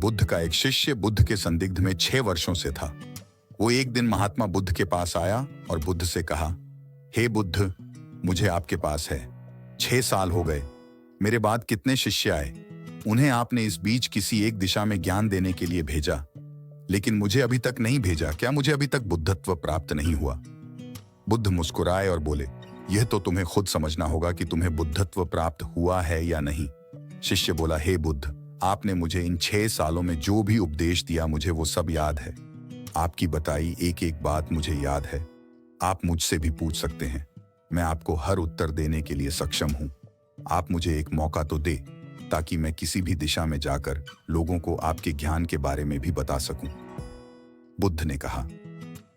बुद्ध का एक शिष्य बुद्ध के संदिग्ध में 6 वर्षों से था। वो एक दिन महात्मा बुद्ध के पास आया और बुद्ध से कहा, हे बुद्ध, मुझे आपके पास है 6 साल हो गए। मेरे बाद कितने शिष्य आए, उन्हें आपने इस बीच किसी एक दिशा में ज्ञान देने के लिए भेजा, लेकिन मुझे अभी तक नहीं भेजा। क्या मुझे अभी तक बुद्धत्व प्राप्त नहीं हुआ? बुद्ध मुस्कुराए और बोले, यह तो तुम्हें खुद समझना होगा कि तुम्हें बुद्धत्व प्राप्त हुआ है या नहीं। शिष्य बोला, हे बुद्ध, आपने मुझे इन 6 सालों में जो भी उपदेश दिया मुझे वो सब याद है। आपकी बताई एक एक बात मुझे याद है। आप मुझसे भी पूछ सकते हैं, मैं आपको हर उत्तर देने के लिए सक्षम हूं। आप मुझे एक मौका तो दे ताकि मैं किसी भी दिशा में जाकर लोगों को आपके ज्ञान के बारे में भी बता सकूं। बुद्ध ने कहा,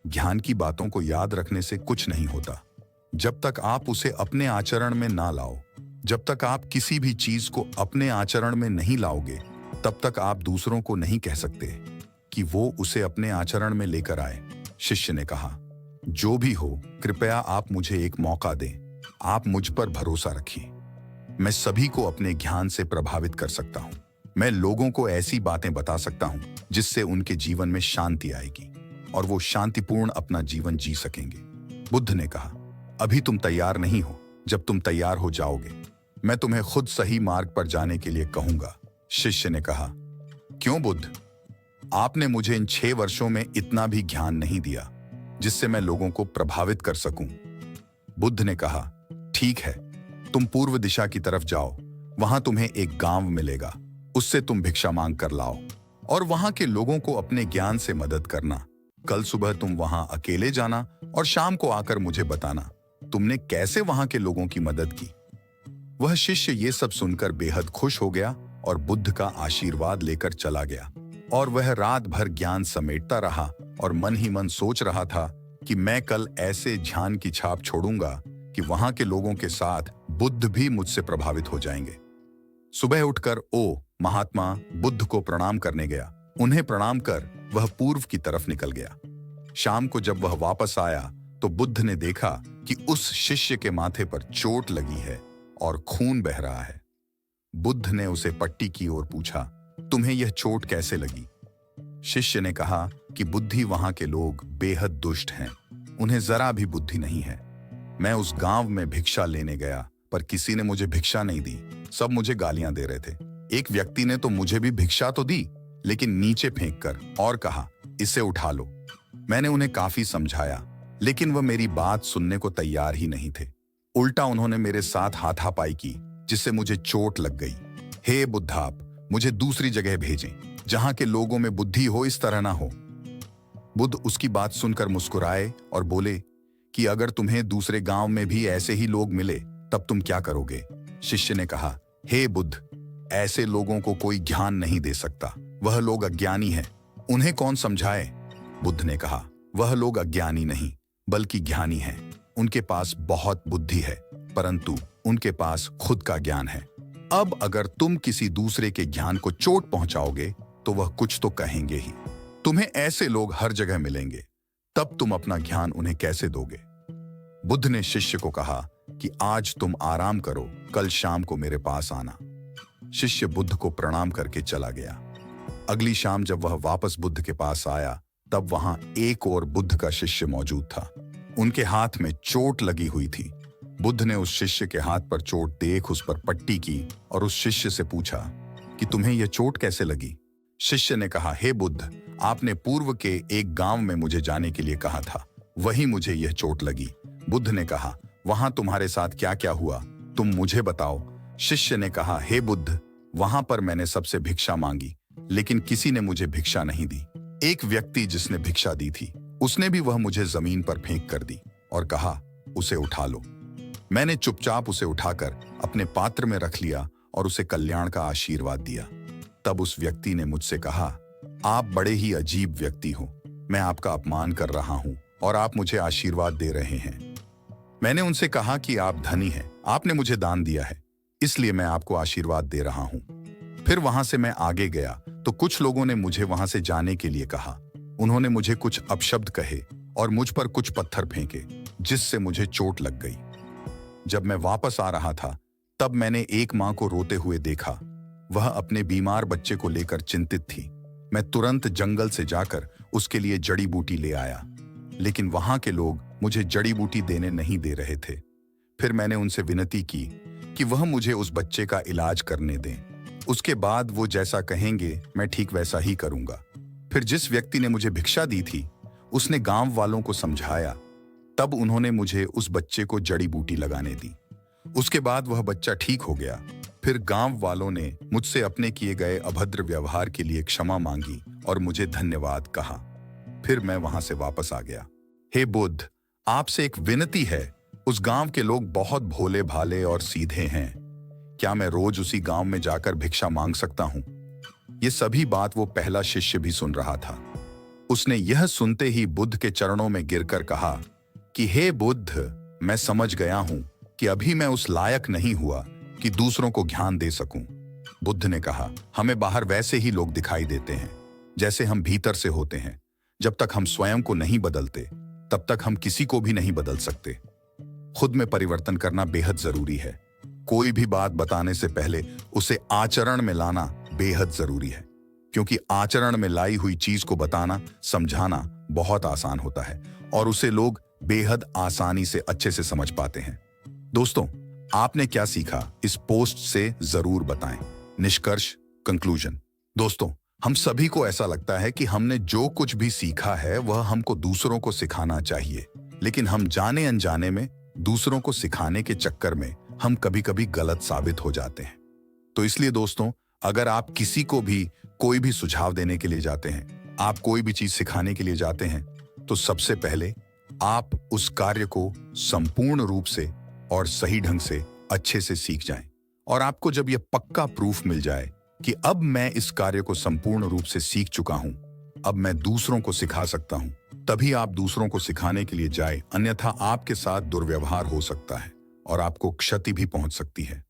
ज्ञान की बातों को याद रखने से कुछ नहीं होता। जब तक आप उसे अपने आचरण में ना लाओ, जब तक आप किसी भी चीज को अपने आचरण में नहीं लाओगे, तब तक आप दूसरों को नहीं कह सकते कि वो उसे अपने आचरण में लेकर आए। शिष्य ने कहा, जो भी हो, कृपया आप मुझे एक मौका दें। आप मुझ पर भरोसा रखिए। मैं सभी को अपने ज्ञान से प्रभावित कर सकता हूं। मैं लोगों को ऐसी बातें बता सकता हूं जिससे उनके जीवन में शांति आएगी और वो शांतिपूर्ण अपना जीवन जी सकेंगे। बुद्ध ने कहा, अभी तुम तैयार नहीं हो। जब तुम तैयार हो जाओगे, मैं तुम्हें खुद सही मार्ग पर जाने के लिए कहूंगा। शिष्य ने कहा, क्यों बुद्ध? आपने मुझे इन 6 वर्षों में इतना भी ज्ञान नहीं दिया जिससे मैं लोगों को प्रभावित कर सकूं। बुद्ध ने कहा, ठीक है, तुम पूर्व दिशा की तरफ जाओ। वहां तुम्हें एक गांव मिलेगा, उससे तुम भिक्षा मांग कर लाओ और वहां के लोगों को अपने ज्ञान से मदद करना। कल सुबह तुम वहां अकेले जाना और शाम को आकर मुझे बताना तुमने कैसे वहां के लोगों की मदद की। वह शिष्य ये सब सुनकर बेहद खुश हो गया और बुद्ध का आशीर्वाद लेकर चला गया। और वह रात भर ज्ञान समेटता रहा और मन ही मन सोच रहा था कि मैं कल ऐसे ध्यान की छाप छोड़ूंगा कि वहां के लोगों के साथ बुद्ध भी मुझसे प्रभावित हो जाएंगे। सुबह उठकर महात्मा बुद्ध को प्रणाम करने गया। उन्हें प्रणाम कर वह पूर्व की तरफ निकल गया। शाम को जब वह वापस आया तो बुद्ध ने देखा कि उस शिष्य के माथे पर चोट लगी है और खून बह रहा है। बुद्ध ने उसे पट्टी की और पूछा, तुम्हें यह चोट कैसे लगी? शिष्य ने कहा कि बुद्धि वहां के लोग बेहद दुष्ट हैं, उन्हें जरा भी बुद्धि नहीं है। मैं उस गांव में भिक्षा लेने गया, पर किसी ने मुझे भिक्षा नहीं दी। सब मुझे गालियां दे रहे थे। एक व्यक्ति ने तो मुझे भी भिक्षा तो दी, लेकिन नीचे फेंक कर और कहा, इसे उठा लो। मैंने उन्हें काफी समझाया, लेकिन वह मेरी बात सुनने को तैयार ही नहीं थे। उल्टा उन्होंने मेरे साथ हाथापाई की, जिससे मुझे चोट लग गई। हे बुद्ध, आप मुझे दूसरी जगह भेजें, जहां के लोगों में बुद्धि हो, इस तरह ना हो। बुद्ध उसकी बात सुनकर मुस्कुराए और बोले कि अगर तुम्हें दूसरे गांव में भी ऐसे ही लोग मिले, तब तुम क्या करोगे? शिष्य ने कहा, हे बुद्ध, ऐसे लोगों को कोई ज्ञान नहीं दे सकता। वह लोग अज्ञानी हैं, उन्हें कौन समझाए? बुद्ध ने कहा, वह लोग अज्ञानी नहीं बल्कि ज्ञानी हैं। उनके पास बहुत बुद्धि है, परंतु उनके पास खुद का ज्ञान है। अब अगर तुम किसी दूसरे के ज्ञान को चोट पहुंचाओगे तो वह कुछ तो कहेंगे ही। तुम्हें ऐसे लोग हर जगह मिलेंगे, तब तुम अपना ज्ञान उन्हें कैसे दोगे? बुद्ध ने शिष्य को कहा कि आज तुम आराम करो, कल शाम को मेरे पास आना। शिष्य बुद्ध को प्रणाम करके चला गया। अगली शाम जब वह वापस बुद्ध के पास आया, तब वहां एक और बुद्ध का शिष्य मौजूद था। उनके हाथ में चोट लगी हुई थी। बुद्ध ने उस शिष्य के हाथ पर चोट देख उस पर पट्टी की और उस शिष्य से पूछा कि तुम्हें यह चोट कैसे लगी? शिष्य ने कहा, हे बुद्ध, आपने पूर्व के एक गांव में मुझे जाने के लिए कहा था, वहीं मुझे यह चोट लगी। बुद्ध ने कहा, वहां तुम्हारे साथ क्या क्या हुआ, तुम मुझे बताओ। शिष्य ने कहा, हे बुद्ध, वहां पर मैंने सबसे भिक्षा मांगी, लेकिन किसी ने मुझे भिक्षा नहीं दी। एक व्यक्ति जिसने भिक्षा दी थी, उसने भी वह मुझे जमीन पर फेंक कर दी और कहा, उसे उठा लो। मैंने चुपचाप उसे उठाकर अपने पात्र में रख लिया और उसे कल्याण का आशीर्वाद दिया। तब उस व्यक्ति ने मुझसे कहा, आप बड़े ही अजीब व्यक्ति हो, मैं आपका अपमान कर रहा हूं और आप मुझे आशीर्वाद दे रहे हैं। मैंने उनसे कहा कि आप धनी हैं, आपने मुझे दान दिया है, इसलिए मैं आपको आशीर्वाद दे रहा हूं। फिर वहां से मैं आगे गया तो कुछ लोगों ने मुझे वहां से जाने के लिए कहा। उन्होंने मुझे कुछ अपशब्द कहे और मुझ पर कुछ पत्थर फेंके, जिससे मुझे चोट लग गई। जब मैं वापस आ रहा था, तब मैंने एक मां को रोते हुए देखा। वह अपने बीमार बच्चे को लेकर चिंतित थी। मैं तुरंत जंगल से जाकर उसके लिए जड़ी बूटी ले आया, लेकिन वहां के लोग मुझे जड़ी बूटी देने नहीं दे रहे थे। फिर मैंने उनसे विनती की कि वह मुझे उस बच्चे का इलाज करने दें। उसके बाद वो जैसा कहेंगे मैं ठीक वैसा ही करूंगा। फिर जिस व्यक्ति ने मुझे भिक्षा दी थी उसने गांव वालों को समझाया, तब उन्होंने मुझे उस बच्चे को जड़ी बूटी लगाने दी। उसके बाद वह बच्चा ठीक हो गया। फिर गांव वालों ने मुझसे अपने किए गए अभद्र व्यवहार के लिए क्षमा मांगी और मुझे धन्यवाद कहा। फिर मैं वहां से वापस आ गया। हे बुद्ध, आपसे एक विनती है। उस गांव के लोग बहुत भोले भाले और सीधे हैं। क्या मैं रोज उसी गांव में जाकर भिक्षा मांग सकता हूं? ये सभी बात वो पहला शिष्य भी सुन रहा था। उसने यह सुनते ही बुद्ध के चरणों में गिरकर कहा कि हे बुद्ध, मैं समझ गया हूं कि अभी मैं उस लायक नहीं हुआ कि दूसरों को ज्ञान दे सकूं। बुद्ध ने कहा, हमें बाहर वैसे ही लोग दिखाई देते हैं जैसे हम भीतर से होते हैं। जब तक हम स्वयं को नहीं बदलते तब तक हम किसी को भी नहीं बदल सकते। खुद में परिवर्तन करना बेहद जरूरी है। कोई भी बात बताने से पहले उसे आचरण में लाना बेहद जरूरी है, क्योंकि आचरण में लाई हुई चीज को बताना, समझाना बहुत आसान होता है और उसे लोग बेहद आसानी से अच्छे से समझ पाते हैं। दोस्तों, आपने क्या सीखा इस पोस्ट से जरूर बताएं। निष्कर्ष, कंक्लूजन। दोस्तों, हम सभी को ऐसा लगता है कि हमने जो कुछ भी सीखा है वह हमको दूसरों को सिखाना चाहिए, लेकिन हम जाने अनजाने में दूसरों को सिखाने के चक्कर में हम कभी कभी गलत साबित हो जाते हैं। तो इसलिए दोस्तों, अगर आप किसी को भी कोई भी सुझाव देने के लिए जाते हैं, आप कोई भी चीज सिखाने के लिए जाते हैं, तो सबसे पहले आप उस कार्य को संपूर्ण रूप से और सही ढंग से अच्छे से सीख जाएं। और आपको जब यह पक्का प्रूफ मिल जाए कि अब मैं इस कार्य को संपूर्ण रूप से सीख चुका हूं, अब मैं दूसरों को सिखा सकता हूं, तभी आप दूसरों को सिखाने के लिए जाए। अन्यथा आपके साथ दुर्व्यवहार हो सकता है और आपको क्षति भी पहुंच सकती है।